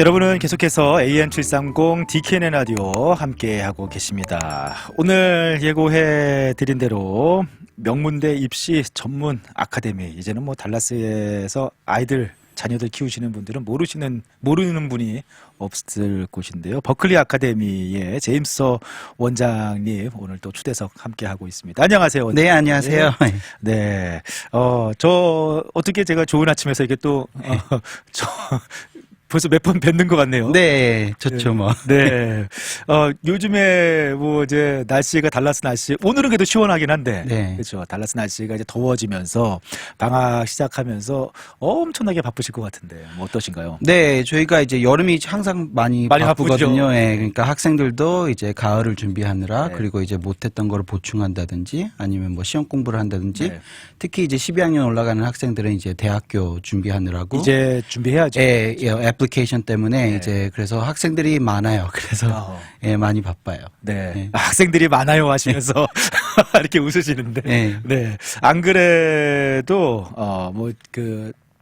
여러분은 계속해서 AM730 DKN 라디오 함께하고 계십니다. 오늘 예고해 드린 대로 명문대 입시 전문 아카데미, 이제는 뭐 달라스에서 아이들 자녀들 키우시는 분들은 모르는 분이 없을 곳인데요. 버클리 아카데미의 제임스 원장님 오늘 또 초대석 함께 하고 있습니다. 안녕하세요. 원장님. 네, 안녕하세요. 네. 저 어떻게 제가 좋은 아침에서 이게 또 벌써 몇 번 뵙는 것 같네요. 네, 좋죠, 뭐. 네. 요즘에 뭐 이제 날씨가 달라스 날씨, 오늘은 그래도 시원하긴 한데. 네. 그렇죠. 달라스 날씨가 이제 더워지면서 방학 시작하면서 엄청나게 바쁘실 것 같은데. 뭐 어떠신가요? 네, 저희가 이제 여름이 항상 많이 바쁘거든요. 바쁘죠. 예, 그러니까 학생들도 이제 가을을 준비하느라 네. 그리고 이제 못했던 거를 보충한다든지 아니면 뭐 시험 공부를 한다든지 네. 특히 이제 12학년 올라가는 학생들은 이제 대학교 준비하느라고 이제 준비해야죠. 예, 애플리케이션 때문에 네. 이제 그래서 학생들이 많아요. 그래서 예, 많이 바빠요. 네. 네. 학생들이 많아요 하시면서 이렇게 웃으시는데. 네. 네. 안 그래도,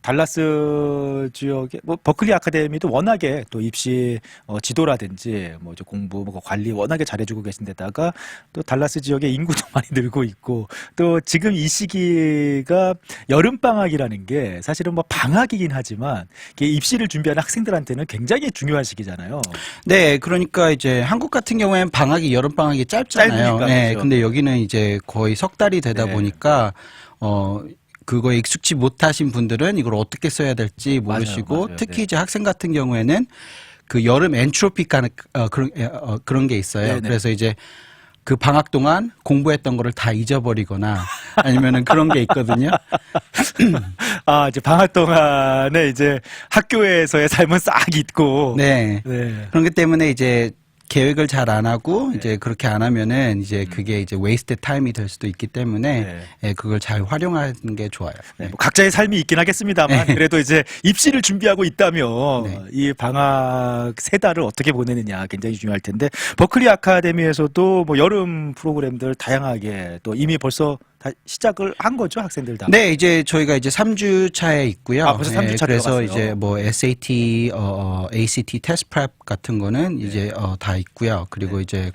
달라스 지역에, 뭐, 버클리 아카데미도 워낙에 또 입시, 지도라든지, 뭐, 이제 공부, 뭐, 관리 워낙에 잘해주고 계신 데다가 또 달라스 지역에 인구도 많이 늘고 있고, 또 지금 이 시기가 여름방학이라는 게 사실은 뭐 방학이긴 하지만, 이게 입시를 준비하는 학생들한테는 굉장히 중요한 시기잖아요. 네, 그러니까 이제 한국 같은 경우에는 방학이 여름 방학이 짧잖아요. 짧으니까, 네, 그렇죠. 근데 여기는 이제 거의 석 달이 되다 네. 보니까 그거에 익숙치 못하신 분들은 이걸 어떻게 써야 될지 모르시고 맞아요. 특히 네. 이제 학생 같은 경우에는 그 여름 엔트로피 그런 게 있어요. 네네. 그래서 이제 그 방학 동안 공부했던 거를 다 잊어버리거나 아니면은 그런 게 있거든요. 이제 방학 동안에 이제 학교에서의 삶은 싹 잊고. 네. 네. 그렇기 때문에 이제 계획을 잘 안 하고 이제 그렇게 안 하면은 이제 그게 이제 웨이스트 타임이 될 수도 있기 때문에 네. 예, 그걸 잘 활용하는 게 좋아요. 네, 뭐 각자의 삶이 있긴 하겠습니다만 네. 그래도 이제 입시를 준비하고 있다면 네. 이 방학 세 달을 어떻게 보내느냐 굉장히 중요할 텐데 버클리 아카데미에서도 뭐 여름 프로그램들 다양하게 또 이미 벌써 다 시작을 한 거죠, 학생들 다. 네, 이제 저희가 이제 3주 차에 있고요. 벌써 3주 차 그래서 들어갔어요. 이제 뭐 SAT, ACT 테스트 프랩 같은 거는 이제 다 있고요. 그리고 이제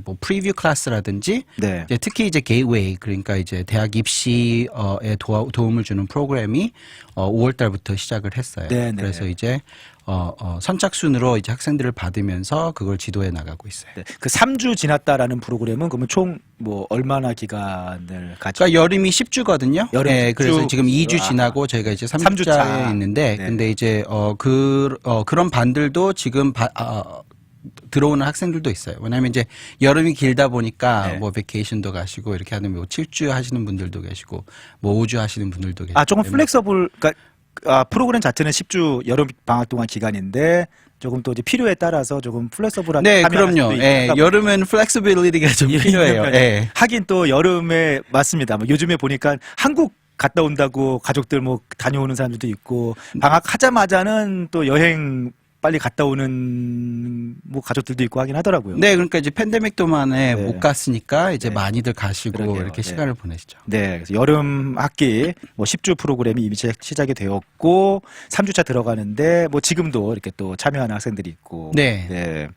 뭐 프리뷰 클래스라든지 네. 이제 특히 이제 게이웨이 그러니까 이제 대학 입시에 도움을 주는 프로그램이 5월 달부터 시작을 했어요. 네, 네. 그래서 이제 선착순으로 이제 학생들을 받으면서 그걸 지도해 나가고 있어요. 네. 그 3주 지났다라는 프로그램은 그러면 총 뭐 얼마나 기간을 가지고 그러니까 여름이 10주거든요. 여름 네, 10주. 그래서 지금 2주 아. 지나고 저희가 이제 3주 차. 3주차에 있는데 네. 근데 이제 그런 반들도 지금 들어오는 학생들도 있어요. 왜냐하면 이제 여름이 길다 보니까 네. 뭐 베케이션도 가시고 이렇게 하는 뭐 7주 하시는 분들도 계시고 뭐 5주 하시는 분들도 계시고. 조금 플렉서블, 그러니까 프로그램 자체는 10주 여름 방학 동안 기간인데 조금 또 이제 필요에 따라서 조금 플렉서블하게 네, 참여할 그럼요. 수도 예, 있다 여름엔 플렉서빌리티가 좀 필요해요. 예. 하긴 또 여름에 맞습니다. 뭐 요즘에 보니까 한국 갔다 온다고 가족들 뭐 다녀오는 사람들도 있고 방학 하자마자는 또 여행 빨리 갔다 오는 뭐 가족들도 있고 하긴 하더라고요. 네, 그러니까 이제 팬데믹 동안에 네. 못 갔으니까 이제 네. 많이들 가시고 그러게요. 이렇게 네. 시간을 보내시죠. 네, 그래서 여름 학기 뭐 10주 프로그램이 이미 시작이 되었고 3주차 들어가는데 뭐 지금도 이렇게 또 참여하는 학생들이 있고. 네. 네.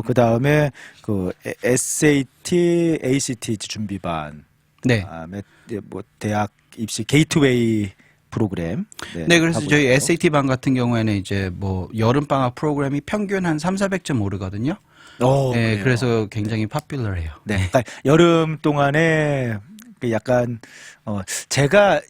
그다음에 그 SAT, ACT 준비반. 네. 그다음에 뭐 대학 입시 게이트웨이 프로그램. 네, 그래서 하고 저희 있고. SAT 반 같은 경우에는 이제 뭐 여름 방학 프로그램이 평균 한 3,400점 오르거든요. 네, 그래요. 그래서 굉장히 파퓰러해요. 네. 그러니까 여름 동안에 그 약간 제가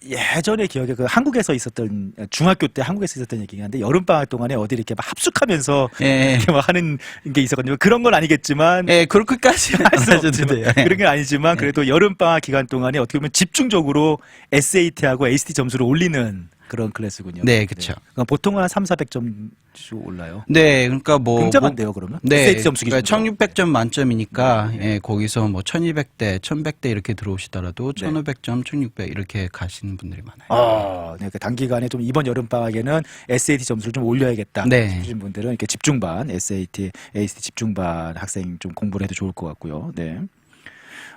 예전에 기억에 그 한국에서 있었던 중학교 때 한국에서 있었던 얘기긴 한데 여름 방학 동안에 어디 이렇게 막 합숙하면서 예. 이렇게 막 하는 게 있었거든요. 그런 건 아니겠지만 예, 그렇게까지는 할 수 안 하셔도 없지만 돼요. 예. 그런 게 아니지만 그래도 여름 방학 기간 동안에 어떻게 보면 집중적으로 SAT하고 ACT 점수를 올리는 그런 클래스군요. 네, 그쵸. 그럼 보통은 한 3,400점씩 올라요. 네, 그러니까 뭐 굉장한데요, 그러면? 네, SAT 점수 기준으로. 그러니까 1,600점 만점이니까 네. 예, 거기서 뭐 1,200대, 1,100대 이렇게 들어오시더라도 네. 1,500점, 1,600 이렇게 가시는 분들이 많아요. 네, 그 단기간에 좀 이번 여름 방학에는 SAT 점수를 좀 올려야겠다 네. 싶으신 분들은 이렇게 집중반 SAT, ACT 집중반 학생 좀 공부를 해도 좋을 것 같고요. 네.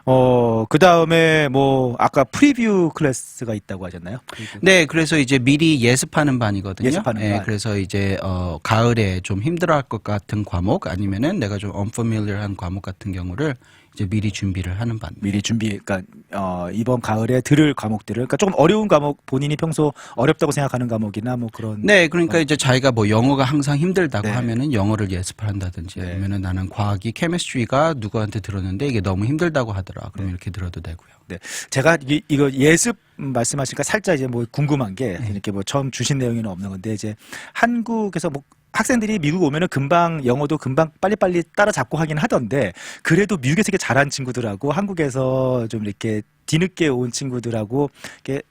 그 다음에 뭐, 아까 프리뷰 클래스가 있다고 하셨나요? 네, 그래서 이제 미리 예습하는 반이거든요. 예습하는 반. 그래서 이제 가을에 좀 힘들어할 것 같은 과목 아니면은 내가 좀 unfamiliar한 과목 같은 경우를 이제 미리 준비를 하는 반. 미리 그러니까, 이번 가을에 들을 과목들을, 그러니까 조금 어려운 과목, 본인이 평소 어렵다고 생각하는 과목이나 뭐 그런. 네, 그러니까 이제 자기가 뭐 영어가 항상 힘들다고 네. 하면은 영어를 예습을 한다든지 네. 아니면은 나는 과학이 케미스트리가 누구한테 들었는데 이게 너무 힘들다고 하더라. 그럼 이렇게 들어도 되고요. 네. 제가 이거 예습 말씀하시니까 살짝 이제 뭐 궁금한 게 이렇게 뭐 처음 주신 내용에는 없는 건데 이제 한국에서 뭐 학생들이 미국 오면은 금방 영어도 금방 빨리빨리 따라잡고 하긴 하던데 그래도 미국에서 이렇게 잘한 친구들하고 한국에서 좀 이렇게 뒤늦게 온 친구들하고 이렇게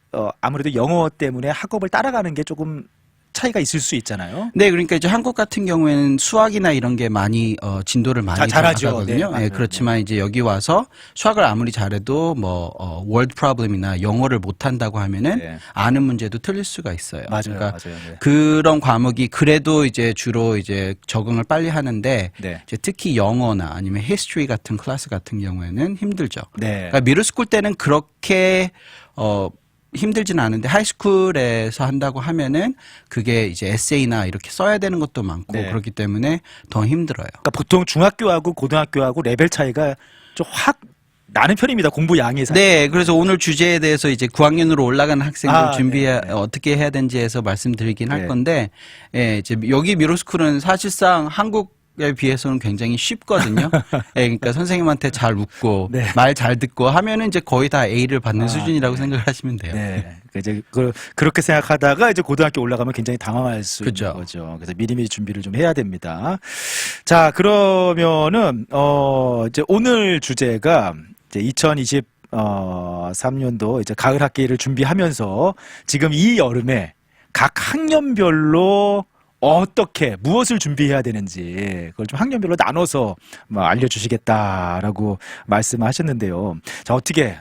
아무래도 영어 때문에 학업을 따라가는 게 조금 차이가 있을 수 있잖아요. 네, 그러니까 이제 한국 같은 경우에는 수학이나 이런 게 많이 진도를 많이 잘하죠. 나가거든요. 네, 네, 맞아요. 그렇지만 이제 여기 와서 수학을 아무리 잘해도 뭐 word problem이나 영어를 못 한다고 하면은 네. 아는 문제도 틀릴 수가 있어요. 맞아요, 그러니까 맞아요. 네. 그런 과목이 그래도 이제 주로 이제 적응을 빨리 하는데 네. 이제 특히 영어나 아니면 history 같은 클래스 같은 경우에는 힘들죠. 네. 그러니까 미들스쿨 때는 그렇게 힘들진 않은데 하이스쿨에서 한다고 하면은 그게 이제 에세이나 이렇게 써야 되는 것도 많고 네. 그렇기 때문에 더 힘들어요. 그러니까 보통 중학교하고 고등학교하고 레벨 차이가 좀 확 나는 편입니다. 공부 양이 사실. 네, 그래서 오늘 주제에 대해서 이제 9학년으로 올라가는 학생들 네. 어떻게 해야 되는지에서 말씀드리긴 할 네. 건데, 예, 이제 여기 미들스쿨은 사실상 한국에 비해서는 굉장히 쉽거든요. 예, 그러니까 선생님한테 잘 웃고 네. 말 잘 듣고 하면은 이제 거의 다 A를 받는 수준이라고 네. 생각을 하시면 돼요. 네. 이제 그렇게 생각하다가 이제 고등학교 올라가면 굉장히 당황할 수 그죠. 있는 거죠. 그래서 미리미리 준비를 좀 해야 됩니다. 자, 그러면은 이제 오늘 주제가 이제 2023년도 이제 가을 학기를 준비하면서 지금 이 여름에 각 학년별로 어떻게 무엇을 준비해야 되는지 그걸 좀 학년별로 나눠서 뭐 알려주시겠다라고 말씀하셨는데요. 자, 어떻게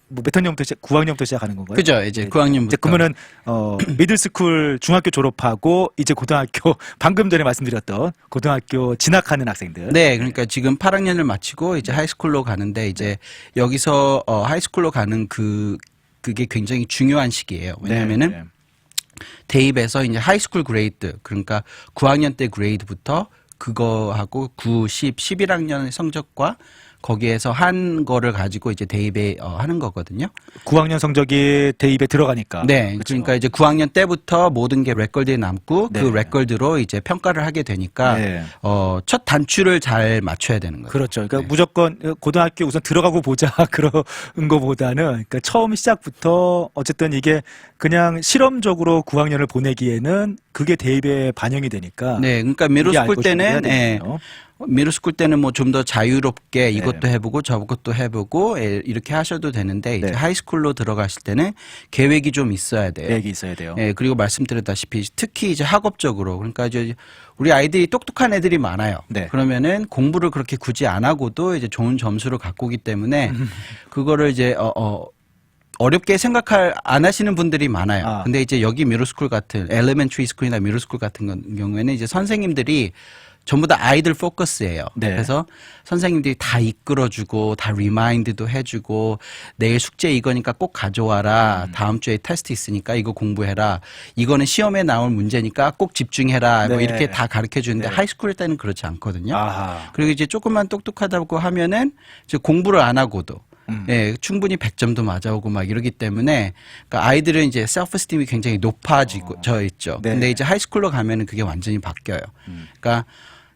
몇 학년부터 9학년부터 시작하는 건가요? 그죠. 이제 9학년부터. 이제 그러면은 미들스쿨 중학교 졸업하고 이제 고등학교 방금 전에 말씀드렸던 고등학교 진학하는 학생들. 네, 그러니까 지금 8학년을 마치고 이제 하이스쿨로 가는데 이제 여기서 하이스쿨로 가는 그게 굉장히 중요한 시기예요. 왜냐면은 네. 대입에서 이제 하이스쿨 그레이드 그러니까 9학년 때 그레이드부터 그거하고 9, 10, 11학년의 성적과 거기에서 한 거를 가지고 이제 대입에 하는 거거든요. 9학년 성적이 대입에 들어가니까. 네, 그렇죠. 그러니까 이제 9학년 때부터 모든 게 레코드에 남고 네. 그 레코드로 이제 평가를 하게 되니까 네. 첫 단추를 잘 맞춰야 되는 거죠. 그렇죠. 그러니까 네. 무조건 고등학교 우선 들어가고 보자 그런 거보다는 그러니까 처음 시작부터 어쨌든 이게 그냥 실험적으로 9학년을 보내기에는 그게 대입에 반영이 되니까. 네, 그러니까 미리 알고 미들스쿨 때는 준비해야 되겠네요. 미들스쿨 때는 뭐 좀 더 자유롭게 네. 이것도 해보고 저것도 해보고 이렇게 하셔도 되는데 이제 네. 하이스쿨로 들어가실 때는 계획이 좀 있어야 돼요. 계획이 있어야 돼요. 예, 그리고 말씀드렸다시피 특히 이제 학업적으로 그러니까 이제 우리 아이들이 똑똑한 애들이 많아요. 네. 그러면은 공부를 그렇게 굳이 안 하고도 이제 좋은 점수를 갖고 오기 때문에 그거를 이제 어렵게 안 하시는 분들이 많아요. 아. 근데 이제 여기 미들스쿨 같은 엘리멘터리 스쿨이나 미들스쿨 같은 경우에는 이제 선생님들이 전부 다 아이들 포커스예요. 네. 그래서 선생님들이 다 이끌어주고 다 리마인드도 해주고 내일 숙제 이거니까 꼭 가져와라. 다음 주에 테스트 있으니까 이거 공부해라. 이거는 시험에 나올 문제니까 꼭 집중해라. 뭐 네. 이렇게 다 가르쳐 주는데 네. 하이스쿨 때는 그렇지 않거든요. 아하. 그리고 이제 조금만 똑똑하다고 하면은 이제 공부를 안 하고도 예, 충분히 100점도 맞아오고 막 이러기 때문에 그러니까 아이들은 이제 셀프 스팀이 굉장히 높아져 있죠. 네. 근데 이제 하이스쿨로 가면은 그게 완전히 바뀌어요. 그러니까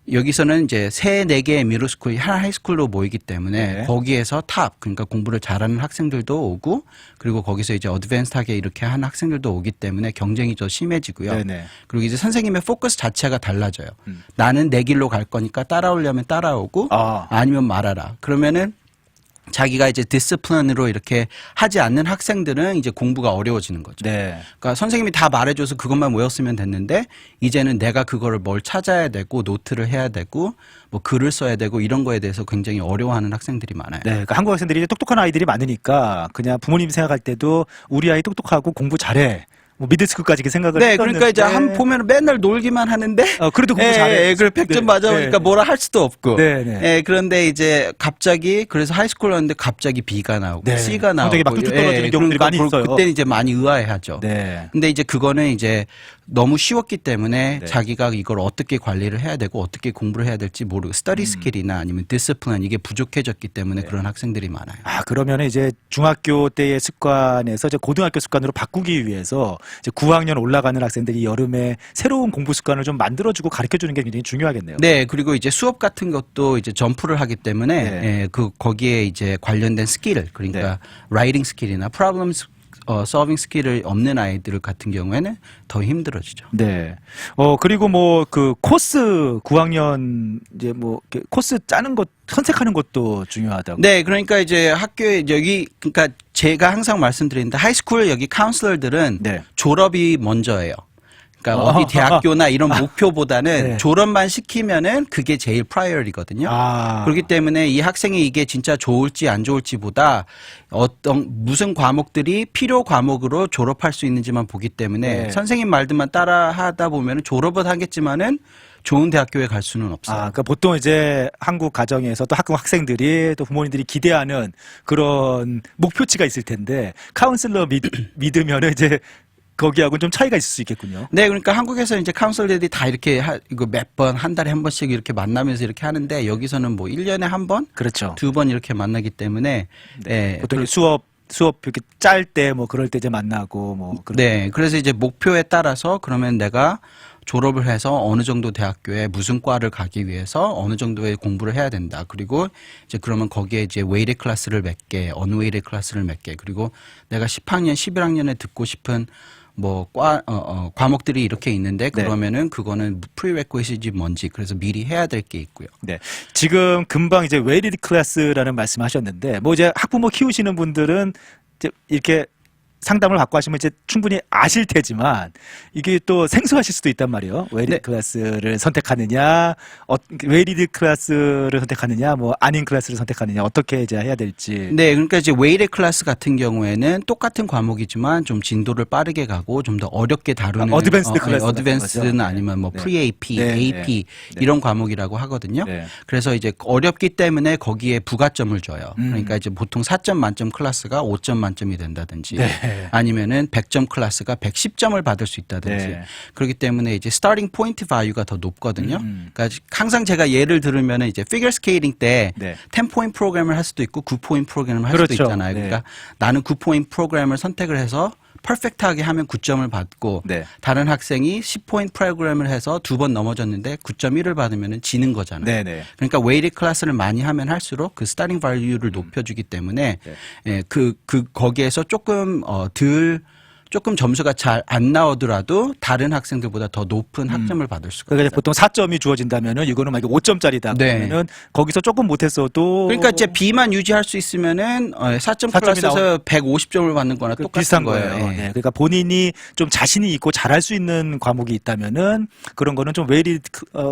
여기서는 이제 4개의 미들스쿨이 한 하이스쿨로 모이기 때문에 네. 거기에서 그러니까 공부를 잘하는 학생들도 오고 그리고 거기서 이제 어드밴스하게 이렇게 하는 학생들도 오기 때문에 경쟁이 더 심해지고요. 네네. 그리고 이제 선생님의 포커스 자체가 달라져요. 나는 내 길로 갈 거니까 따라오려면 따라오고 아니면 말아라. 그러면은 자기가 이제 디스플린으로 이렇게 하지 않는 학생들은 이제 공부가 어려워지는 거죠. 네. 그러니까 선생님이 다 말해줘서 그것만 외웠으면 됐는데 이제는 내가 그거를 뭘 찾아야 되고 노트를 해야 되고 뭐 글을 써야 되고 이런 거에 대해서 굉장히 어려워하는 학생들이 많아요. 네, 그러니까 한국 학생들이 이제 똑똑한 아이들이 많으니까 그냥 부모님이 생각할 때도 우리 아이 똑똑하고 공부 잘해. 뭐 미드스쿨까지 이렇게 생각을 네, 했었는데. 그러니까 이제 한 보면 맨날 놀기만 하는데. 그래도 공부 잘해. 그래 100점 맞아. 그러니까 뭐라 할 수도 없고. 네. 그런데 이제 갑자기 그래서 하이스쿨이었는데 갑자기 B가 나오고 네. C가 나오고. 성적이 막 뚝뚝 떨어지는 경우들이 많이 있어요. 그때는 이제 많이 의아해하죠. 네. 근데 이제 그거는 이제 너무 쉬웠기 때문에 네. 자기가 이걸 어떻게 관리를 해야 되고 어떻게 공부를 해야 될지 모르고 스터디 스킬이나 아니면 디스플린 이게 부족해졌기 때문에 그런 학생들이 많아요. 그러면 이제 중학교 때의 습관에서 이제 고등학교 습관으로 바꾸기 위해서 이제 9학년 올라가는 학생들이 여름에 새로운 공부 습관을 좀 만들어주고 가르쳐주는 게 굉장히 중요하겠네요. 네, 그리고 이제 수업 같은 것도 이제 점프를 하기 때문에 거기에 이제 관련된 스킬, 그러니까 라이팅 스킬이나 프로블럼 서빙 스킬을 없는 아이들 같은 경우에는 더 힘들어지죠. 네. 그리고 뭐 그 코스 9학년 이제 뭐 코스 짜는 것 선택하는 것도 중요하다고. 네, 그러니까 이제 학교에 여기 그러니까 제가 항상 말씀드리는데 하이스쿨 여기 카운슬러들은 졸업이 먼저예요. 그러니까 어디 대학교나 이런 목표보다는 졸업만 시키면은 그게 제일 프라이어리거든요. 그렇기 때문에 이 학생이 이게 진짜 좋을지 안 좋을지보다 무슨 과목들이 필요 과목으로 졸업할 수 있는지만 보기 때문에 선생님 말들만 따라 하다 보면은 졸업은 하겠지만은 좋은 대학교에 갈 수는 없어요. 그러니까 보통 이제 한국 가정에서 또 학교 학생들이 또 부모님들이 기대하는 그런 목표치가 있을 텐데 카운슬러 믿으면은 이제 거기하고는 좀 차이가 있을 수 있겠군요. 네, 그러니까 한국에서 이제 카운슬러들이 다 이렇게 이거 몇 번, 한 달에 한 번씩 이렇게 만나면서 이렇게 하는데 여기서는 뭐 1년에 한 번? 그렇죠. 2번 이렇게 만나기 때문에. 보통 수업 이렇게 짤 때 뭐 그럴 때 이제 만나고 뭐. 네, 그래서 이제 목표에 따라서 그러면 내가 졸업을 해서 어느 정도 대학교에 무슨 과를 가기 위해서 어느 정도의 공부를 해야 된다. 그리고 이제 그러면 거기에 이제 웨이트 클래스를 몇 개, 언웨이트 클래스를 몇 개, 그리고 내가 10학년, 11학년에 듣고 싶은 뭐 과목들이 이렇게 있는데 그러면은 그거는 프리레퀴시지 뭔지 그래서 미리 해야 될 게 있고요. 네. 지금 금방 이제 웨이티드 클래스라는 말씀하셨는데 뭐 이제 학부모 키우시는 분들은 이제 이렇게 상담을 받고 하시면 이제 충분히 아실 테지만 이게 또 생소하실 수도 있단 말이에요. 웨이티드 클래스를 선택하느냐, 웨이티드 클래스를 선택하느냐, 뭐 아닌 클래스를 선택하느냐 어떻게 이제 해야 될지. 네, 그러니까 이제 웨이티드 클래스 같은 경우에는 똑같은 과목이지만 좀 진도를 빠르게 가고 좀 더 어렵게 다루는 어드밴스드 클래스, 어드밴스드는 아니면 뭐 프리 AP, AP 이런 과목이라고 하거든요. 그래서 이제 어렵기 때문에 거기에 부가점을 줘요. 그러니까 이제 보통 4점 만점 클래스가 5점 만점이 된다든지. 아니면은 100점 클래스가 110점을 받을 수 있다든지. 그렇기 때문에 이제 스타팅 포인트 바이유가 더 높거든요. 그러니까 항상 제가 예를 들으면은 이제 피겨 스케이팅 때 10포인트 프로그램을 할 수도 있고 9포인트 프로그램을 할 수도 있잖아요. 그러니까 나는 9포인트 프로그램을 선택을 해서 퍼펙트하게 하면 9점을 받고 다른 학생이 10포인트 프로그램을 해서 2번 넘어졌는데 9.1을 받으면 지는 거잖아요. 그러니까 웨이트 클래스를 많이 하면 할수록 그 스타팅 발류를 높여주기 때문에 거기에서 조금 점수가 잘 안 나오더라도 다른 학생들보다 더 높은 학점을 받을 수가 있어요. 그러니까 보통 4점이 주어진다면은 이거는 만약에 5점짜리다 그러면은 거기서 조금 못했어도 그러니까 이제 B만 유지할 수 있으면은 4점 클래스에서 150점을 받는 거나 똑같은 비슷한 거예요. 그러니까 본인이 좀 자신이 있고 잘할 수 있는 과목이 있다면은 그런 거는 좀 웨이티드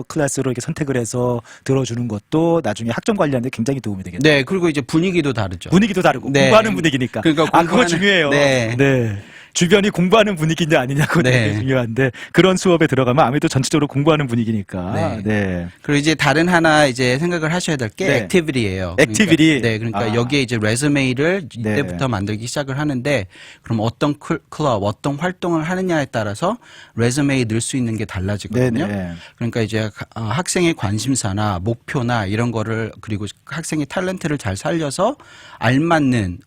클래스로 이렇게 선택을 해서 들어주는 것도 나중에 학점 관리하는데 굉장히 도움이 되겠네요. 네, 그리고 이제 분위기도 다르죠. 분위기도 다르고 공부하는 분위기니까. 그러니까 그거 중요해요. 주변이 공부하는 분위기인지 아니냐고 되게 중요한데 그런 수업에 들어가면 아무래도 전체적으로 공부하는 분위기니까. 그리고 이제 다른 하나 이제 생각을 하셔야 될 게 액티비티예요. 액티비티. 그러니까 여기에 이제 레즈메이를 이때부터 만들기 시작을 하는데 그럼 어떤 클럽, 어떤 활동을 하느냐에 따라서 레즈메이 넣을 수 있는 게 달라지거든요. 그러니까 이제 학생의 관심사나 목표나 이런 거를 그리고 학생의 탤런트를 잘 살려서 알맞는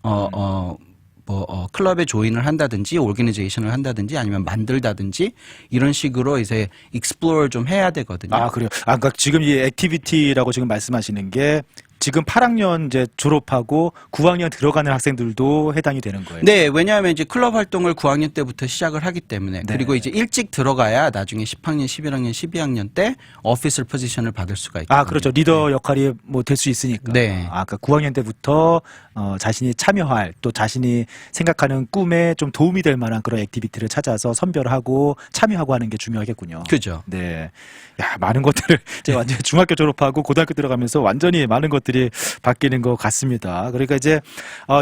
클럽에 조인을 한다든지, 오르게니제이션을 한다든지, 아니면 만들다든지, 이런 식으로 이제 익스플로어를 좀 해야 되거든요. 그래요. 그러니까 지금 이 액티비티라고 지금 말씀하시는 게 지금 8학년 이제 졸업하고 9학년 들어가는 학생들도 해당이 되는 거예요. 네, 왜냐하면 이제 클럽 활동을 9학년 때부터 시작을 하기 때문에 그리고 이제 일찍 들어가야 나중에 10학년, 11학년, 12학년 때 오피셜 포지션을 받을 수가 있거든요. 그렇죠. 리더 역할이 뭐 될 수 있으니까. 그러니까 9학년 때부터 자신이 참여할 또 자신이 생각하는 꿈에 좀 도움이 될 만한 그런 액티비티를 찾아서 선별하고 참여하고 하는 게 중요하겠군요. 그죠. 야, 많은 것들을 제가 완전 중학교 졸업하고 고등학교 들어가면서 완전히 많은 것들 것들이 바뀌는 것 같습니다. 그러니까 이제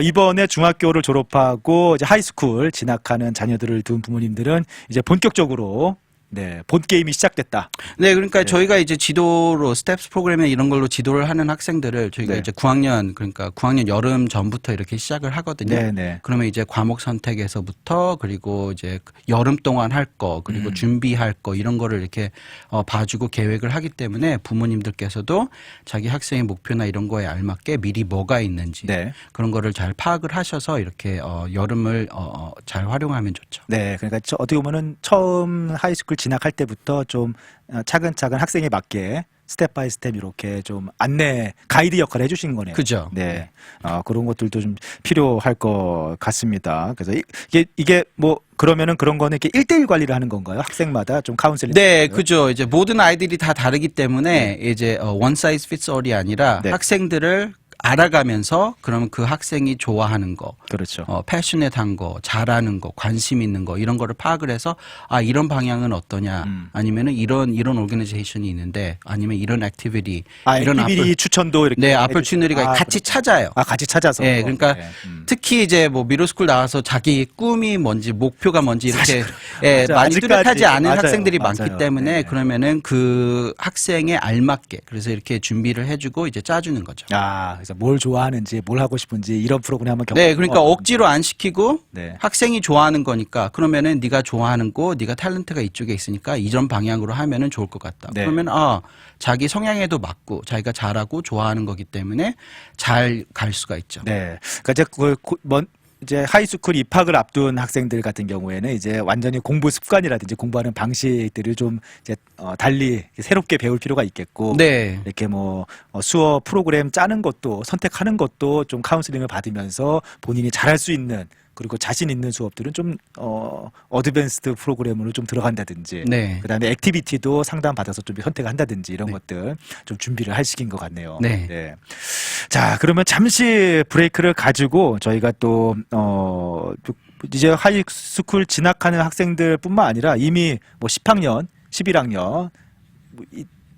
이번에 중학교를 졸업하고 이제 하이스쿨 진학하는 자녀들을 둔 부모님들은 이제 본격적으로 네, 본 게임이 시작됐다. 네, 그러니까 저희가 이제 지도로 스텝스 프로그램에 이런 걸로 지도를 하는 학생들을 저희가 이제 9학년 그러니까 9학년 여름 전부터 이렇게 시작을 하거든요. 네네. 그러면 이제 과목 선택에서부터 그리고 이제 여름 동안 할 거 그리고 준비할 거 이런 거를 이렇게 봐주고 계획을 하기 때문에 부모님들께서도 자기 학생의 목표나 이런 거에 알맞게 미리 뭐가 있는지 그런 거를 잘 파악을 하셔서 이렇게 여름을 잘 활용하면 좋죠. 네, 그러니까 어떻게 보면은 처음 하이스쿨 진학할 때부터 좀 차근차근 학생에 맞게 스텝 바이 스텝 이렇게 좀 안내 가이드 역할을 해주신 거네요. 그죠. 네, 그런 것들도 좀 필요할 것 같습니다. 그래서 이게 뭐 그러면은 그런 거는 이렇게 1대1 관리를 하는 건가요? 학생마다 좀 카운셀링? 네, 그죠. 이제 모든 아이들이 다 다르기 때문에 이제 one size fits all이 아니라 학생들을 알아가면서 그러면 그 학생이 좋아하는 거, 그렇죠. 패셔넷한 거, 잘하는 거, 관심 있는 거 이런 거를 파악을 해서 이런 방향은 어떠냐, 아니면은 이런 오르가니제이션이 있는데, 아니면 이런 액티비티, 이런 액티비티 추천도 이렇게 아퍼튜니티가 같이 찾아요. 같이 찾아서. 네, 그러니까 특히 이제 뭐 미들스쿨 나와서 자기 꿈이 뭔지 목표가 뭔지 이렇게 많이 뚜렷하지 않은 학생들이 많기 때문에 그러면은 그 학생에 알맞게 그래서 이렇게 준비를 해주고 이제 짜주는 거죠. 그래서 뭘 좋아하는지 뭘 하고 싶은지 이런 프로그램 한번 네, 그러니까 억지로 안 시키고 학생이 좋아하는 거니까 그러면은 네가 좋아하는 거, 네가 탤런트가 이쪽에 있으니까 이런 방향으로 하면은 좋을 것 같다. 그러면 자기 성향에도 맞고 자기가 잘하고 좋아하는 거기 때문에 잘 갈 수가 있죠. 네, 그러니까 이제 하이스쿨 입학을 앞둔 학생들 같은 경우에는 이제 완전히 공부 습관이라든지 공부하는 방식들을 좀 이제 달리 새롭게 배울 필요가 있겠고, 이렇게 뭐 수업 프로그램 짜는 것도 선택하는 것도 좀 카운슬링을 받으면서 본인이 잘할 수 있는 그리고 자신 있는 수업들은 좀 어드밴스드 프로그램으로 좀 들어간다든지, 그다음에 액티비티도 상담 받아서 좀 선택을 한다든지 이런 것들 좀 준비를 할 시기인 것 같네요. 자, 그러면 잠시 브레이크를 가지고 저희가 또 이제 하이스쿨 진학하는 학생들뿐만 아니라 이미 뭐 10학년, 11학년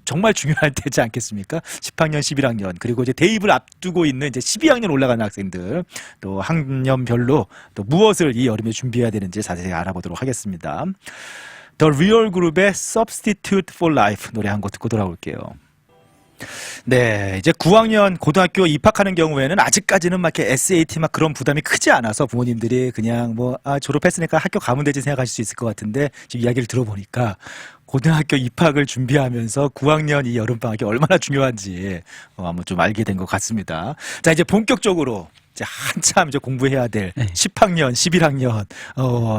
정말 중요할 때지 않겠습니까? 10학년, 11학년 그리고 이제 대입을 앞두고 있는 이제 12학년 올라가는 학생들 또 학년별로 또 무엇을 이 여름에 준비해야 되는지 자세히 알아보도록 하겠습니다. The Real Group의 Substitute for Life 노래 한 곡 듣고 돌아올게요. 네, 이제 9학년 고등학교 입학하는 경우에는 아직까지는 막 이렇게 SAT 막 그런 부담이 크지 않아서 부모님들이 그냥 뭐 졸업했으니까 학교 가면 되지 생각하실 수 있을 것 같은데 지금 이야기를 들어보니까 고등학교 입학을 준비하면서 9학년 이 여름방학이 얼마나 중요한지 한번 좀 알게 된 것 같습니다. 자, 이제 본격적으로 이제 한참 이제 공부해야 될 10학년, 11학년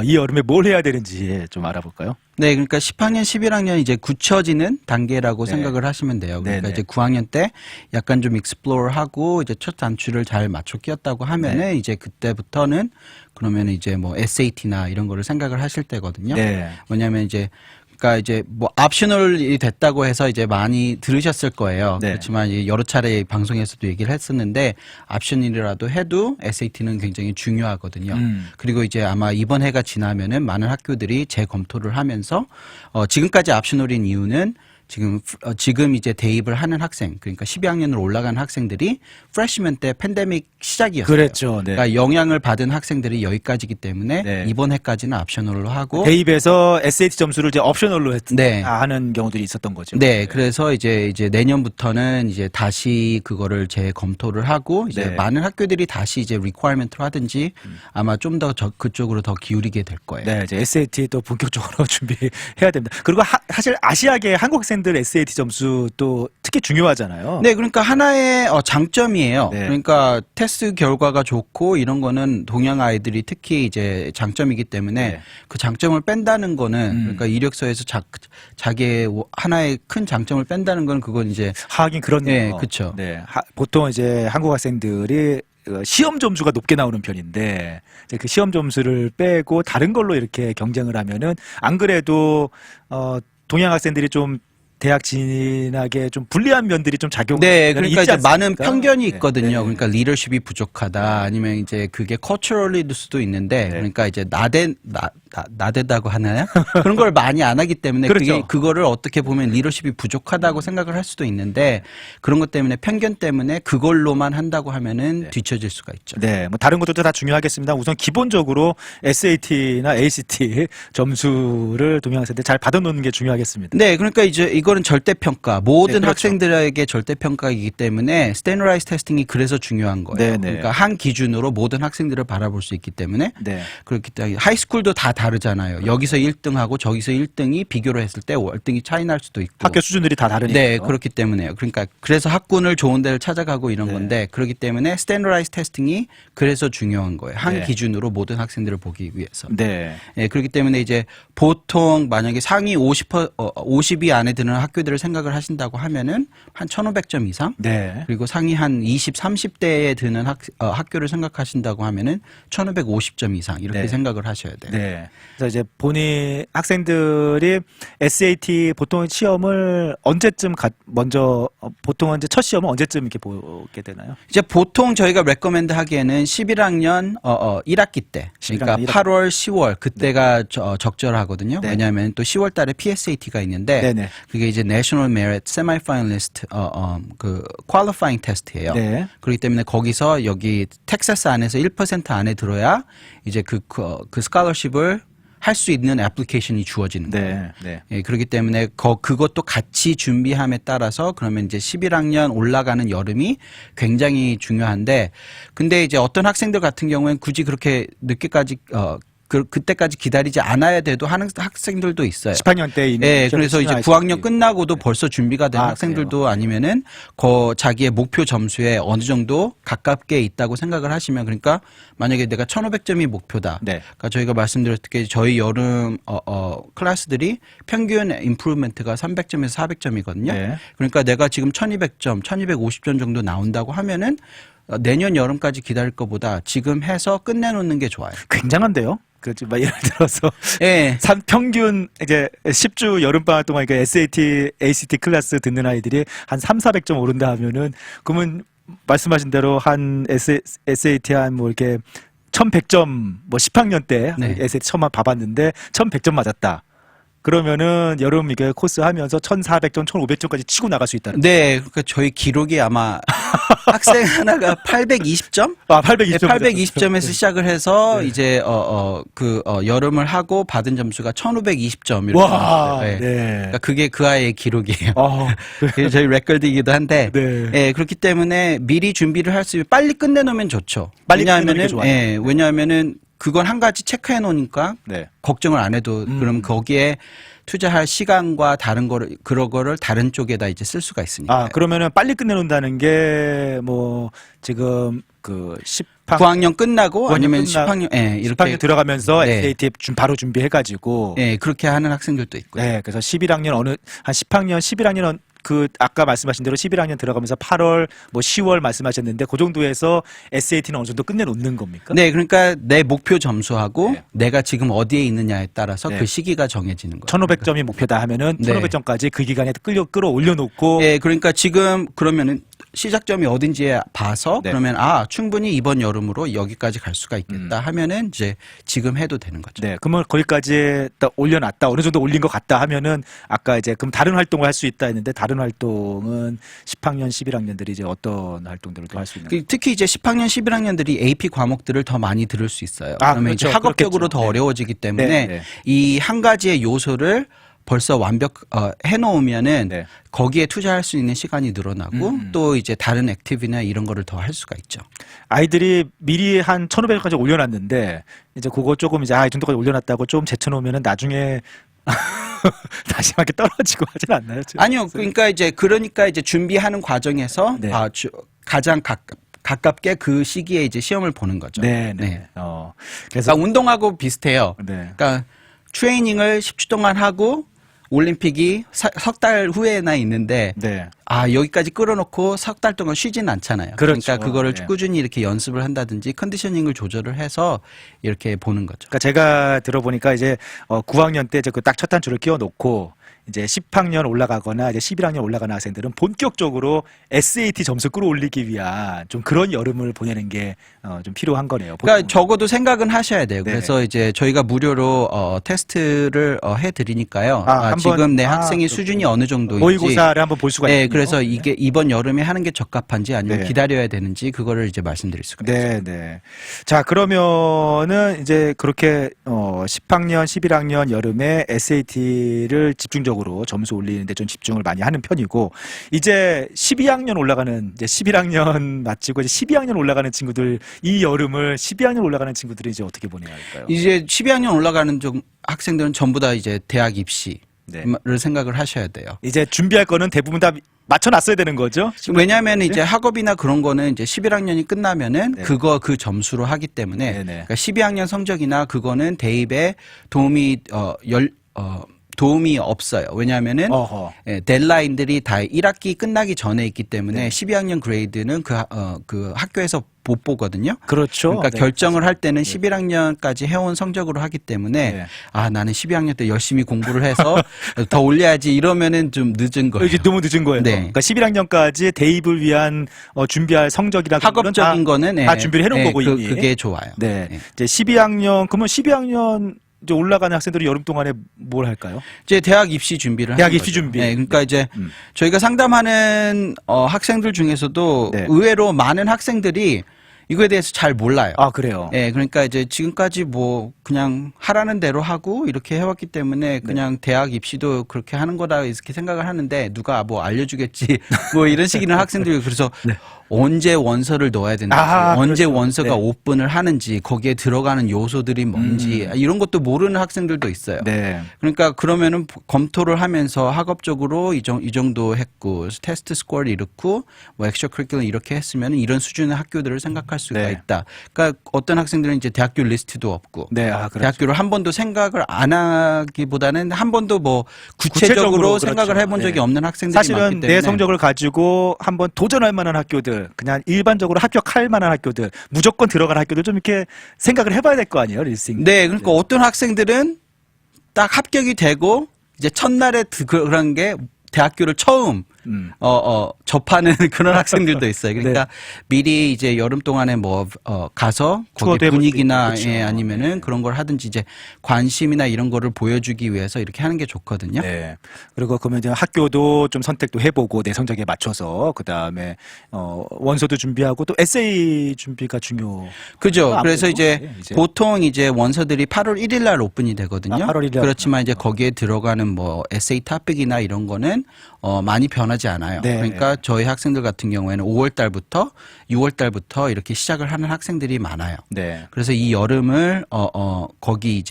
이 여름에 뭘 해야 되는지 좀 알아볼까요? 네, 그러니까 10학년, 11학년 이제 굳혀지는 단계라고 생각을 하시면 돼요. 그러니까 이제 9학년 때 약간 좀 익스플로어하고 이제 첫 단추를 잘 맞춰 끼었다고 하면은 이제 그때부터는 그러면 이제 뭐 SAT나 이런 거를 생각을 하실 때거든요. 왜냐하면 이제 그러니까 이제 뭐 옵셔널이 됐다고 해서 이제 많이 들으셨을 거예요. 그렇지만 이제 여러 차례 방송에서도 얘기를 했었는데 옵셔널이라도 해도 SAT는 굉장히 중요하거든요. 그리고 이제 아마 이번 해가 지나면은 많은 학교들이 재검토를 하면서 지금까지 옵셔널인 이유는 지금 이제 대입을 하는 학생, 그러니까 12학년으로 올라가는 학생들이 프레시맨 때 팬데믹 시작이었어요. 그랬죠. 그러니까 영향을 받은 학생들이 여기까지기 때문에 이번 해까지는 옵셔널로 하고 대입에서 SAT 점수를 이제 옵셔널로 하는 경우들이 있었던 거죠. 그래서 이제 내년부터는 이제 다시 그거를 재검토를 하고 이제 많은 학교들이 다시 이제 리퀘어먼트로 하든지 아마 좀 더 그쪽으로 더 기울이게 될 거예요. 네, 이제 SAT 또 본격적으로 준비해야 됩니다. 그리고 사실 아시아계 한국 학생들 SAT 점수 또 특히 중요하잖아요. 네, 그러니까 하나의 장점이에요. 그러니까 테스트 결과가 좋고 이런 거는 동양 아이들이 특히 이제 장점이기 때문에 그 장점을 뺀다는 거는 그러니까 이력서에서 자기의 하나의 큰 장점을 뺀다는 건 그건 이제 하긴 그렇네요. 그렇죠. 보통 이제 한국 학생들이 시험 점수가 높게 나오는 편인데 이제 그 시험 점수를 빼고 다른 걸로 이렇게 경쟁을 하면은 안 그래도 동양 학생들이 좀 대학 진학에 좀 불리한 면들이 좀 작용. 네, 그러니까 있지 이제 많은 않습니까? 편견이 네. 있거든요. 네. 그러니까 리더십이 부족하다, 아니면 이제 그게 커처럴일 수도 있는데, 네. 그러니까 이제 나대다고 하나요? 그런 걸 많이 안 하기 때문에 그렇죠. 그거를 어떻게 보면 리더십이 부족하다고 생각을 할 수도 있는데, 그런 것 때문에 편견 때문에 그걸로만 한다고 하면은 뒤처질 수가 있죠. 네, 뭐 다른 것들도 다 중요하겠습니다. 우선 기본적으로 SAT나 ACT 점수를 동양학생들 잘 받아놓는 게 중요하겠습니다. 네, 그러니까 이제 이거는 절대평가, 모든 네, 그렇죠. 학생들에게 절대평가이기 때문에 스탠더라이즈 테스팅이 그래서 중요한 거예요. 네, 네. 그러니까 한 기준으로 모든 학생들을 바라볼 수 있기 때문에 네. 그렇기 때문에 하이스쿨도 다 다르잖아요. 여기서 1등하고 저기서 1등이 비교를 했을 때 월등히 차이 날 수도 있고. 학교 수준들이 다 다르니까. 네, 그렇기 때문에요. 그러니까 그래서 학군을 좋은 데를 찾아가고 이런 네. 건데, 그렇기 때문에 스탠더라이즈 테스팅이 그래서 중요한 거예요. 한 네. 기준으로 모든 학생들을 보기 위해서. 네. 예, 그렇기 때문에 이제 보통 만약에 상위 50위 안에 드는 학교들을 생각을 하신다고 하면은 한 1,500점 이상. 네. 그리고 상위 한 20, 30대에 드는 학교를 생각하신다고 하면은 1,550점 이상 이렇게 네. 생각을 하셔야 돼요. 네. 그래서 이제 본인 학생들이 SAT 보통 시험을 언제쯤 먼저 보통은 이제 첫 시험은 언제쯤 이렇게 보게 되나요? 이제 보통 저희가 레커멘드 하기에는 11학년 1학기 때, 그러니까 11학년 1학기. 8월, 10월 그때가 적절하거든요. 네. 왜냐하면 또 10월 달에 PSAT가 있는데, 네네. 그게 이제 National Merit Semi-Finalist 그 Qualifying Test예요. 네. 그렇기 때문에 거기서 여기 텍사스 안에서 1% 안에 들어야 이제 그 스칼러십을 할 수 있는 애플리케이션이 주어지는 거예요. 네. 네. 예, 그렇기 때문에 그것도 같이 준비함에 따라서 그러면 이제 11학년 올라가는 여름이 굉장히 중요한데, 근데 이제 어떤 학생들 같은 경우에는 굳이 그렇게 늦게까지 그때까지 기다리지 않아야 돼도 하는 학생들도 있어요. 10학년 때 있는. 예, 그래서 이제 9학년 끝나고도 네. 벌써 준비가 된 아, 학생들도 아니면은 자기의 목표 점수에 어느 정도 가깝게 있다고 생각을 하시면, 그러니까 만약에 내가 1,500점이 목표다. 네. 그러니까 저희가 말씀드렸듯이 저희 여름 클래스들이 평균 임프루브먼트가 300점에서 400점이거든요. 네. 그러니까 내가 지금 1,200점, 1,250점 정도 나온다고 하면은 내년 여름까지 기다릴 것보다 지금 해서 끝내놓는 게 좋아요. 굉장한데요? 그렇지. 막 예를 들어서 예. 평균 이제 10주 여름방학 동안 그 SAT, ACT 클래스 듣는 아이들이 한 300~400점 오른다 하면은, 그러면 말씀하신 대로 한 SAT 한 뭐 이렇게 1,100점 뭐 10학년 때 네. SAT 처음 봐봤는데 1,100점 맞았다. 그러면은 여름 이게 코스 하면서 1,400점, 1,500점까지 치고 나갈 수 있다는. 네, 그러니까 저희 기록이 아마 학생 하나가 820점? 아, 820점. 820점에서 시작을 해서 이제 여름을 하고 받은 점수가 1,520점 이렇게 와, 나왔어요. 네. 네. 그러니까 그게 그 아이의 기록이에요. 아, 그게 저희 레코드이기도 한데, 네. 예, 그렇기 때문에 미리 준비를 할 수 있으면 빨리 끝내놓으면 좋죠. 빨리 끝내놓는 게 좋아요. 왜냐하면은 그건 한 가지 체크해 놓으니까 네. 걱정을 안 해도, 그럼 거기에 투자할 시간과 그런 거를 다른 쪽에다 이제 쓸 수가 있으니까. 아, 그러면은 빨리 끝내놓는다는 게 뭐 지금 그 9학년 끝나고 9학년 아니면 끝나- 10학년, 예, 이렇게 10학년 들어가면서 네. SAT 바로 준비해가지고. 예, 그렇게 하는 학생들도 있고요. 네, 그래서 11학년 한 10학년, 11학년 아까 말씀하신 대로 11학년 들어가면서 8월, 뭐 10월 말씀하셨는데 그 정도에서 SAT는 어느 정도 끝내놓는 겁니까? 네, 그러니까 내 목표 점수하고 네. 내가 지금 어디에 있느냐에 따라서 네. 그 시기가 정해지는 거예요. 1,500점이 목표다 하면은 네. 1,500점까지 그 기간에 끌어올려놓고. 예, 그러니까 지금 그러면은 시작점이 어딘지에 봐서 네. 그러면 충분히 이번 여름으로 여기까지 갈 수가 있겠다 하면은 이제 지금 해도 되는 거죠. 네, 그러면 거기까지 딱 올려놨다, 어느 정도 올린 것 같다 하면은 아까 이제 그럼 다른 활동을 할 수 있다 했는데, 다른 활동은 10학년, 11학년들이 이제 어떤 활동들을 또 할 수 있는? 특히 이제 10학년, 11학년들이 AP 과목들을 더 많이 들을 수 있어요. 아, 그러면 그렇죠. 이제 학업적으로 그렇겠죠. 더 네. 어려워지기 때문에 네, 네. 이 한 가지의 요소를 벌써 해놓으면은 네. 거기에 투자할 수 있는 시간이 늘어나고 또 이제 다른 액티비나 이런 거를 더 할 수가 있죠. 아이들이 미리 한 1,500까지 올려놨는데 이제 그거 조금 이제 이 정도까지 올려놨다고 좀 제쳐놓으면은 나중에 다시 막 이렇게 떨어지고 하진 않나요? 아니요, 그러니까 이제 준비하는 과정에서 네. 가장 가깝게 그 시기에 이제 시험을 보는 거죠. 네. 그래서 운동하고 비슷해요. 네. 그러니까 트레이닝을 10주 동안 하고 올림픽이 석 달 후에나 있는데 네. 여기까지 끌어놓고 석 달 동안 쉬지는 않잖아요. 그렇죠. 그러니까 그거를 네. 꾸준히 이렇게 연습을 한다든지 컨디셔닝을 조절을 해서 이렇게 보는 거죠. 그러니까 제가 들어보니까 이제 9학년 때 그 딱 첫 단추를 끼워 놓고 이제 10학년 올라가거나 이제 11학년 올라가는 학생들은 본격적으로 SAT 점수 끌어올리기 위한 좀 그런 여름을 보내는 게 좀 필요한 거네요. 그러니까 보통은. 적어도 생각은 하셔야 돼요. 네. 그래서 이제 저희가 무료로 테스트를 해드리니까요. 한번, 지금 내 학생의 그렇군요. 수준이 어느 정도인지 모의고사를 한번 볼 수가 네, 있군요. 그래서 이게 이번 여름에 하는 게 적합한지 아니면 네. 기다려야 되는지 그거를 이제 말씀드릴 수가 있어요. 네, 네. 자, 그러면은 이제 그렇게 10학년, 11학년 여름에 SAT를 집중적으로 점수 올리는데 좀 집중을 많이 하는 편이고 이제 12학년 올라가는 이제 11학년 마치고 이제 12학년 올라가는 친구들 이 여름을 12학년 올라가는 친구들이 이제 어떻게 보내야 할까요? 이제 12학년 올라가는 좀 학생들은 전부 다 이제 대학 입시를 네. 생각을 하셔야 돼요. 이제 준비할 거는 대부분 다 맞춰놨어야 되는 거죠? 왜냐하면 이제 학업이나 그런 거는 이제 11학년이 끝나면은 네. 그 점수로 하기 때문에 네네. 그러니까 12학년 성적이나 그거는 대입에 도움이 없어요. 왜냐하면은 데드라인들이 다 1학기 끝나기 전에 있기 때문에 네. 12학년 그레이드는 그 학교에서 못 보거든요. 그렇죠. 그러니까 네. 결정을 할 때는 11학년까지 해온 성적으로 하기 때문에 네. 나는 12학년 때 열심히 공부를 해서 더 올려야지 이러면은 좀 늦은 거예요. 이제 너무 늦은 거예요. 네. 그러니까 11학년까지 대입을 위한 준비할 성적이나 학업적인 거는 다 준비를 해놓은 거고 이미. 그게 좋아요. 네. 네. 이제 12학년 그러면 12학년 이제 올라가는 학생들이 여름 동안에 뭘 할까요? 이제 대학 입시 준비를 대학 하는 입시 거죠. 준비. 네, 그러니까 이제 저희가 상담하는 학생들 중에서도 네. 의외로 많은 학생들이 이거에 대해서 잘 몰라요. 아, 그래요? 네, 그러니까 이제 지금까지 뭐 그냥 하라는 대로 하고 이렇게 해왔기 때문에 그냥 대학 입시도 그렇게 하는 거다 이렇게 생각을 하는데 누가 뭐 알려주겠지 뭐 이런 식이는 학생들이 그래서 언제 원서를 넣어야 되는지 언제 그렇죠. 원서가 네. 오픈을 하는지 거기에 들어가는 요소들이 뭔지 이런 것도 모르는 학생들도 있어요. 네. 그러니까 그러면은 검토를 하면서 학업적으로 이 정도 했고 테스트 스코어를 이렇고 뭐 엑스트라 커리큘럼 이렇게 했으면 이런 수준의 학교들을 생각할 수가 네. 있다. 그러니까 어떤 학생들은 이제 대학교 리스트도 없고 네, 그렇죠. 대학교를 한 번도 생각을 안 하기보다는 한 번도 뭐 구체적으로 생각을 그렇죠. 해본 적이 네. 없는 학생들이 사실은 많기 때문에 내 성적을 가지고 한번 도전할 만한 학교들, 그냥 일반적으로 합격할 만한 학교들, 무조건 들어갈 학교들 좀 이렇게 생각을 해봐야 될 거 아니에요, 리스닝. 네, 그러니까 어떤 학생들은 딱 합격이 되고 이제 첫날에 그런 게 대학교를 처음 접하는 그런 학생들도 있어요. 그러니까 미리 이제 여름 동안에 뭐 가서 거기 투어도 해볼 분위기나 수 있고, 그렇죠. 아니면은 그런 걸 하든지 이제 관심이나 이런 거를 보여주기 위해서 이렇게 하는 게 좋거든요. 네. 그리고 그러면 이제 학교도 좀 선택도 해보고 내 성적에 맞춰서 그 다음에 원서도 준비하고 또 에세이 준비가 중요. 그죠. 아무래도. 그래서 이제 네, 이제. 보통 이제 원서들이 8월 1일 날 오픈이 되거든요. 8월 1일 날. 그렇지만 이제 거기에 들어가는 뭐 에세이 토픽이나 이런 거는 많이 변하지 않아요. 네. 그러니까 저희 학생들 같은 경우에는 5월 달부터 6월 달부터 이렇게 시작을 하는 학생들이 많아요. 네. 그래서 이 여름을 거기에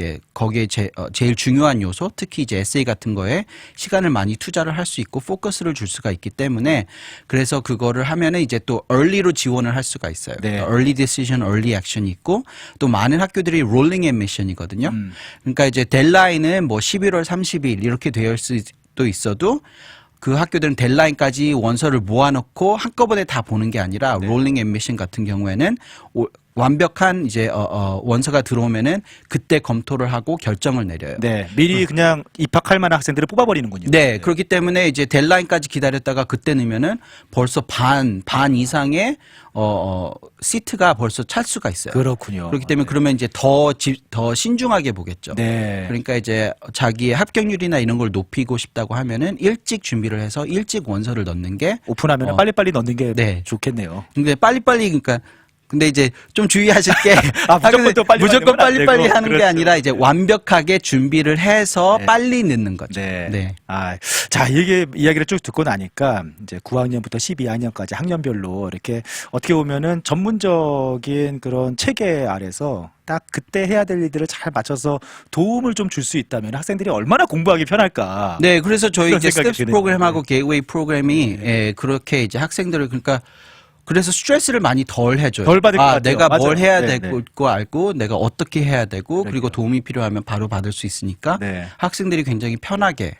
제일 중요한 요소, 특히 이제 에세이 같은 거에 시간을 많이 투자를 할 수 있고 포커스를 줄 수가 있기 때문에 그래서 그거를 하면은 이제 또 early로 지원을 할 수가 있어요. 네. early decision, early action이 있고 또 많은 학교들이 rolling admission이거든요. 그러니까 이제 델라인은 뭐 11월 30일 이렇게 되어 수도 있어도 그 학교들은 델라인까지 원서를 모아놓고 한꺼번에 다 보는 게 아니라 롤링 앰미션 같은 경우에는 완벽한 이제 원서가 들어오면은 그때 검토를 하고 결정을 내려요. 네. 미리 그냥 입학할 만한 학생들을 뽑아버리는군요. 네, 그렇기 때문에 이제 델라인까지 기다렸다가 그때 넣으면은 벌써 반 이상의 시트가 벌써 찰 수가 있어요. 그렇군요. 그렇기 때문에 그러면 이제 더 신중하게 보겠죠. 네. 그러니까 이제 자기의 합격률이나 이런 걸 높이고 싶다고 하면은 일찍 준비를 해서 일찍 원서를 넣는 게 오픈하면 빨리빨리 넣는 게 네. 좋겠네요. 근데 빨리빨리 그러니까 근데 이제 좀 주의하실 게 무조건 또 빨리 무조건 하면 안 빨리빨리 되고. 하는 게 그렇죠. 아니라 이제 완벽하게 준비를 해서 네. 빨리 넣는 거죠. 네. 네. 자, 이게 이야기를 쭉 듣고 나니까 이제 9학년부터 12학년까지 학년별로 이렇게 어떻게 보면은 전문적인 그런 체계 아래서 딱 그때 해야 될 일들을 잘 맞춰서 도움을 좀 줄 수 있다면 학생들이 얼마나 공부하기 편할까. 네, 그래서 저희 그런 이제 생각이 스텝스 드네요. 프로그램하고 게이웨이 프로그램이 그렇게 이제 학생들을 그러니까 그래서 스트레스를 많이 덜 해줘요. 덜 받을 것 같아요. 내가 뭘 맞아요. 해야 네, 되고 알고 내가 어떻게 해야 되고 그러게요. 그리고 도움이 필요하면 바로 받을 수 있으니까 네. 학생들이 굉장히 편하게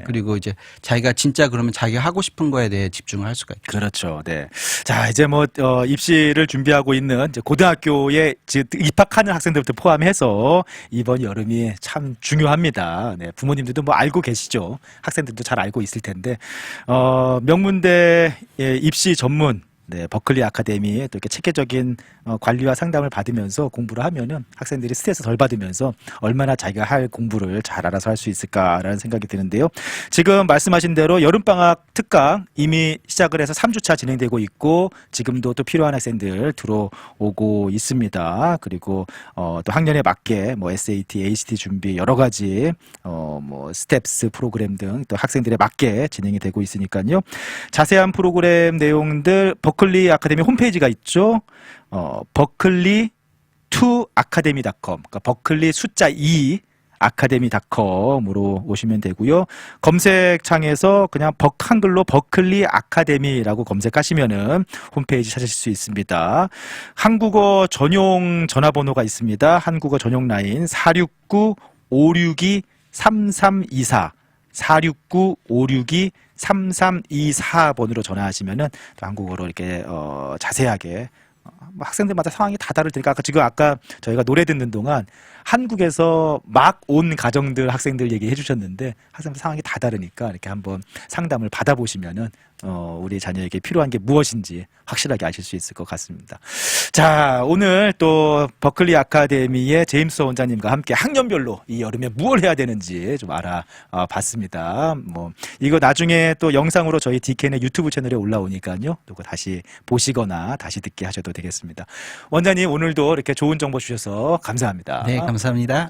그리고 이제 자기가 진짜 그러면 자기가 하고 싶은 거에 대해 집중을 할 수가 있죠. 그렇죠. 네. 자, 이제 뭐, 입시를 준비하고 있는 이제 고등학교에 입학하는 학생들부터 포함해서 이번 여름이 참 중요합니다. 네. 부모님들도 뭐 알고 계시죠. 학생들도 잘 알고 있을 텐데, 명문대 입시 전문 네, 버클리 아카데미에 또 이렇게 체계적인 관리와 상담을 받으면서 공부를 하면은 학생들이 스트레스 덜 받으면서 얼마나 자기가 할 공부를 잘 알아서 할 수 있을까라는 생각이 드는데요. 지금 말씀하신 대로 여름방학 특강 이미 시작을 해서 3주차 진행되고 있고 지금도 또 필요한 학생들 들어오고 있습니다. 그리고 또 학년에 맞게 뭐 SAT, ACT 준비 여러 가지 뭐 스텝스 프로그램 등 또 학생들에 맞게 진행이 되고 있으니까요. 자세한 프로그램 내용들 버클리 아카데미 홈페이지가 있죠. 버클리2아카데미.com, 그러니까 버클리 숫자 2 아카데미.com으로 오시면 되고요. 검색창에서 그냥 한글로 버클리 아카데미라고 검색하시면은 홈페이지 찾으실 수 있습니다. 한국어 전용 전화번호가 있습니다. 한국어 전용 라인 469-562-3324 469-562-3324번으로 전화하시면은 또 한국어로 이렇게 자세하게 학생들마다 상황이 다 다를 테니까 아까 저희가 노래 듣는 동안 한국에서 막 온 가정들 학생들 얘기해 주셨는데 학생들 상황이 다 다르니까 이렇게 한번 상담을 받아보시면은 우리 자녀에게 필요한 게 무엇인지 확실하게 아실 수 있을 것 같습니다. 자, 오늘 또 버클리 아카데미의 제임스 원장님과 함께 학년별로 이 여름에 무엇을 해야 되는지 좀 알아봤습니다. 뭐 이거 나중에 또 영상으로 저희 디켄의 유튜브 채널에 올라오니까요. 또 다시 보시거나 다시 듣게 하셔도 되겠습니다. 원장님 오늘도 이렇게 좋은 정보 주셔서 감사합니다. 네, 감사합니다.